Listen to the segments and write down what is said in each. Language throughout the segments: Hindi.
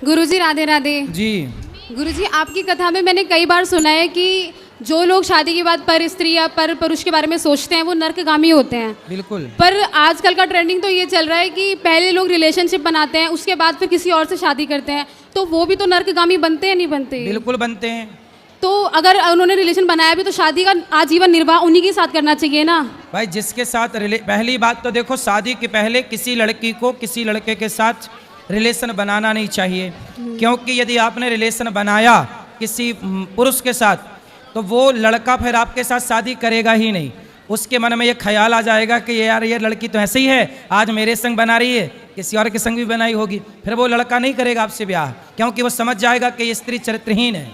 गुरुजी राधे राधे जी। गुरुजी, आपकी कथा में मैंने कई बार सुना है कि जो लोग शादी के बाद पर स्त्री या पर पुरुष के बारे में सोचते हैं वो नर्कगामी होते हैं। बिल्कुल। पर आजकल का ट्रेंडिंग तो ये चल रहा है कि पहले लोग रिलेशनशिप बनाते हैं, उसके बाद फिर किसी और से शादी करते हैं, तो वो भी तो नर्कगामी बनते हैं, नहीं बनते? बिल्कुल बनते हैं। तो अगर उन्होंने रिलेशन बनाया भी तो शादी का आजीवन निर्वाह उन्हीं के साथ करना चाहिए ना भाई। जिसके साथ पहली बात तो देखो, शादी के पहले किसी लड़की को किसी लड़के के साथ रिलेशन बनाना नहीं चाहिए, क्योंकि यदि आपने रिलेशन बनाया किसी पुरुष के साथ तो वो लड़का फिर आपके साथ शादी करेगा ही नहीं। उसके मन में ये ख्याल आ जाएगा कि यार ये लड़की तो ऐसे ही है, आज मेरे संग बना रही है, किसी और के संग भी बनाई होगी। फिर वो लड़का नहीं करेगा आपसे ब्याह, क्योंकि वो समझ जाएगा कि ये स्त्री चरित्रहीन है।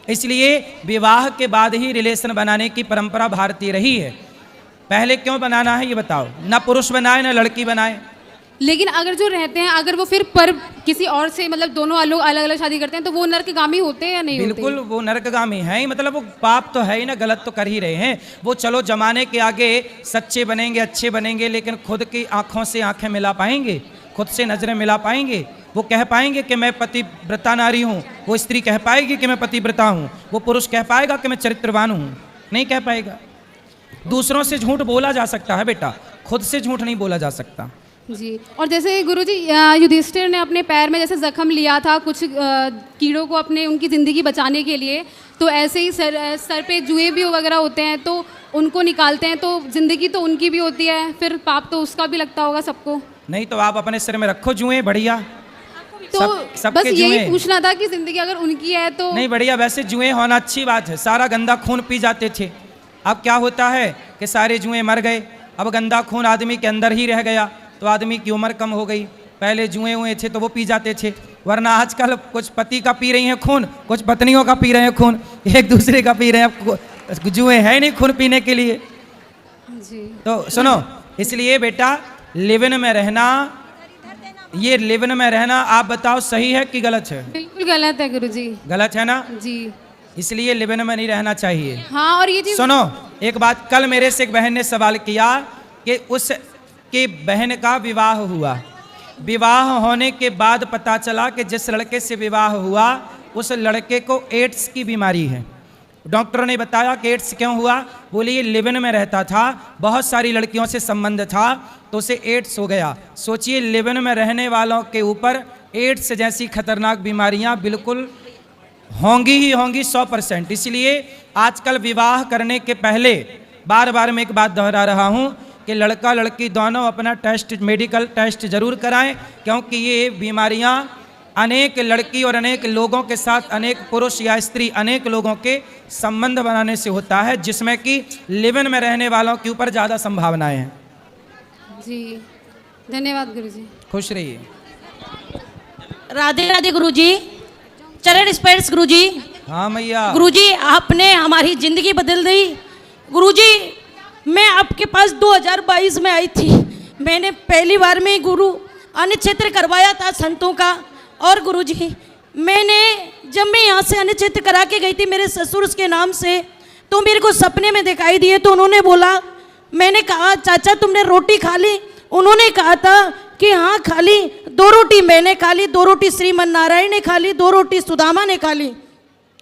इसलिए विवाह के बाद ही रिलेशन बनाने की परंपरा भारतीय रही है। पहले क्यों बनाना है ये बताओ? ना पुरुष बनाए ना लड़की बनाए। लेकिन अगर जो रहते हैं, अगर वो फिर पर किसी और से मतलब दोनों लोग अलग अलग शादी करते हैं तो वो नर्कगामी होते हैं या नहीं? बिल्कुल वो नर्कगामी है ही, मतलब वो पाप तो है ही ना, गलत तो कर ही रहे हैं वो। चलो जमाने के आगे सच्चे बनेंगे, अच्छे बनेंगे, लेकिन खुद की आंखों से आंखें मिला पाएंगे? खुद से नजरें मिला पाएंगे? वो कह पाएंगे कि मैं पतिव्रता नारी हूँ? वो स्त्री कह पाएगी कि मैं पतिव्रता हूँ? वो पुरुष कह पाएगा कि मैं चरित्रवान हूँ? नहीं कह पाएगा। दूसरों से झूठ बोला जा सकता है बेटा, खुद से झूठ नहीं बोला जा सकता। जी। और जैसे गुरुजी युधिष्ठिर ने अपने पैर में जैसे जख्म लिया था कुछ कीड़ों को अपने उनकी ज़िंदगी बचाने के लिए, तो ऐसे ही सर पे जुए भी वगैरह होते हैं तो उनको निकालते हैं, तो ज़िंदगी तो उनकी भी होती है, फिर पाप तो उसका भी लगता होगा सबको। नहीं तो आप अपने सिर में रखो जुए, बढ़िया। तो बस यही पूछना था कि ज़िंदगी अगर उनकी है तो नहीं, बढ़िया। वैसे जुए होना अच्छी बात है, सारा गंदा खून पी जाते थे। अब क्या होता है कि सारे जुए मर गए, अब गंदा खून आदमी के अंदर ही रह गया, तो आदमी की उम्र कम हो गई। पहले जुए हुए थे तो वो पी जाते थे, वरना आजकल कुछ पति का पी रही हैं खून, कुछ पत्नियों का पी रहे हैं खून, एक दूसरे का पी रहे हैं। जुए है नहीं खून पीने के लिए जी। तो सुनो, इसलिए बेटा लिव-इन में रहना, ये लिव-इन में रहना आप बताओ सही है कि गलत है? बिल्कुल गलत है गुरुजी। गलत है ना जी। इसलिए लिव-इन में नहीं रहना चाहिए। हाँ, और ये चीज सुनो एक बात, कल मेरे से एक बहन ने सवाल किया कि उसके बहन का विवाह हुआ, विवाह होने के बाद पता चला कि जिस लड़के से विवाह हुआ उस लड़के को एड्स की बीमारी है। डॉक्टर ने बताया कि एड्स क्यों हुआ? बोले ये लिव-इन में रहता था, बहुत सारी लड़कियों से संबंध था तो उसे एड्स हो गया। सोचिए, लिव-इन में रहने वालों के ऊपर एड्स जैसी खतरनाक बीमारियां बिल्कुल होंगी ही होंगी 100%। इसलिए आजकल विवाह करने के पहले बार बार मैं एक बात दोहरा रहा हूं कि लड़का लड़की दोनों अपना टेस्ट, मेडिकल टेस्ट जरूर कराएं, क्योंकि ये बीमारियां अनेक लड़की और अनेक लोगों के साथ, अनेक पुरुष या स्त्री, अनेक लोगों के संबंध बनाने से होता है, जिसमें कि लिव-इन में रहने वालों के ऊपर ज़्यादा संभावनाएं हैं। जी, धन्यवाद गुरुजी। खुश रहिए। राधे राधे गुरुजी, चरण स्पर्श गुरुजी। हाँ मैया। गुरुजी आपने हमारी जिंदगी बदल दी। गुरुजी मैं आपके पास 2022 में आई थी, मैंने पहली बार में गुरु अन्नक्षेत्र करवाया था संतों का। और गुरुजी मैंने जब मैं यहाँ से अन्नक्षेत्र करा के गई थी मेरे ससुर के नाम से, तो मेरे को सपने में दिखाई दिए, तो उन्होंने बोला, मैंने कहा चाचा तुमने रोटी खा ली? उन्होंने कहा था कि हाँ खा ली, 2 रोटी मैंने खा ली, 2 रोटी श्रीमन नारायण ने खा ली, 2 रोटी सुदामा ने खा ली।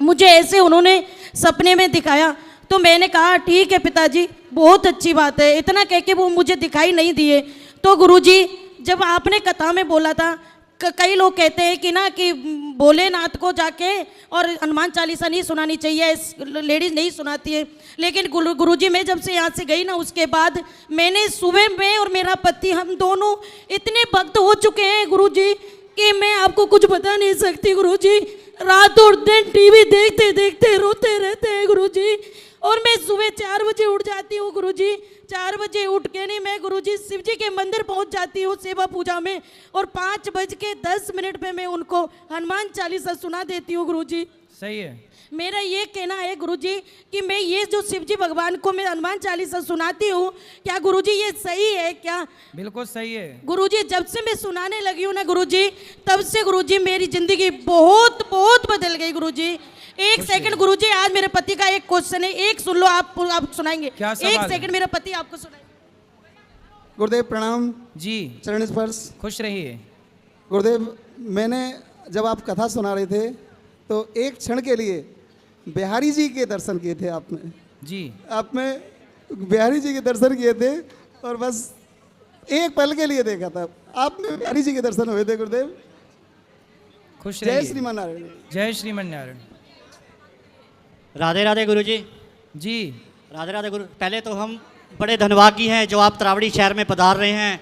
मुझे ऐसे उन्होंने सपने में दिखाया, तो मैंने कहा ठीक है पिताजी, बहुत अच्छी बात है। इतना कह के वो मुझे दिखाई नहीं दिए। तो गुरुजी जब आपने कथा में बोला था, कई लोग कहते हैं कि ना कि भोलेनाथ को जाके और हनुमान चालीसा नहीं सुनानी चाहिए, लेडीज नहीं सुनाती है, लेकिन गुरुजी मैं जब से यहाँ से गई ना उसके बाद मैंने सुबह में और मेरा पति हम दोनों इतने भक्त हो चुके हैं गुरुजी कि मैं आपको कुछ बता नहीं सकती। गुरुजी रात और दिन टीवी देखते देखते रोते रहते हैं गुरुजी, और मैं सुबह 4 बजे उठ जाती हूँ गुरुजी। 4 बजे उठ के नहीं मैं गुरुजी शिव जी के मंदिर पहुँच जाती हूँ सेवा पूजा में, और 5:10 पे मैं उनको हनुमान चालीसा सुना देती हूँ गुरुजी। सही है। मेरा ये कहना है गुरुजी कि मैं ये जो शिव जी भगवान को मैं हनुमान चालीसा सुनाती हूँ, क्या गुरुजी ये सही है क्या? बिल्कुल सही है गुरुजी। जब से मैं सुनाने लगी हूँ ना गुरुजी, तब से गुरुजी मेरी जिंदगी बहुत बहुत बदल गई गुरुजी। एक सेकंड गुरुजी, आज मेरे पति का एक क्वेश्चन है, एक सुन लो, आप सुनाएंगे? एक सेकंड, मेरा पति आपको सुनाएंगे। गुरुदेव प्रणाम जी। चरण स्पर्श। खुश रहिए गुरुदेव। मैंने जब आप कथा सुना रहे थे तो एक क्षण के लिए बिहारी जी के दर्शन किए थे आपने। जी आपने बिहारी जी के दर्शन किए थे और बस एक पल के लिए देखा था आपने, बिहारी जी के दर्शन हुए थे गुरुदेव। खुश जय रहिए। श्रीमान नारायण। जय श्रीमन नारायण। राधे राधे गुरु जी। जी राधे राधे गुरु। पहले तो हम बड़े धन्यवादी हैं जो आप तरावड़ी शहर में पधार रहे हैं।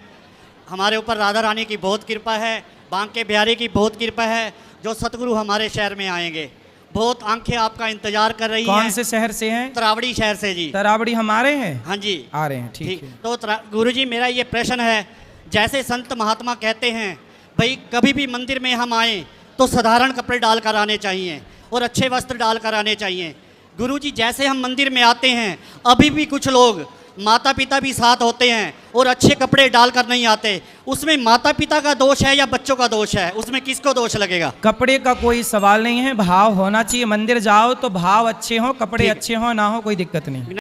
हमारे ऊपर राधा रानी की बहुत कृपा है, बांके बिहारी की बहुत कृपा है जो सतगुरु हमारे शहर में आएंगे। बहुत आंखें आपका इंतजार कर रही कौन हैं। से शहर से हैं? तरावड़ी शहर से जी। तरावड़ी हमारे हैं? हाँ जी आ रहे हैं, ठीक है। तो गुरु जी मेरा ये प्रश्न है, जैसे संत महात्मा कहते हैं भाई कभी भी मंदिर में हम आए तो साधारण कपड़े डाल कर आने चाहिए और अच्छे वस्त्र डाल कर आने चाहिए। गुरु जी जैसे हम मंदिर में आते हैं अभी भी कुछ लोग माता पिता भी साथ होते हैं और अच्छे कपड़े डालकर नहीं आते, उसमें माता पिता का दोष है या बच्चों का दोष है? उसमें किसको दोष लगेगा? कपड़े का कोई सवाल नहीं है, भाव होना चाहिए। मंदिर जाओ तो भाव अच्छे हो, कपड़े ठीक। अच्छे हो ना हो, कोई दिक्कत नहीं।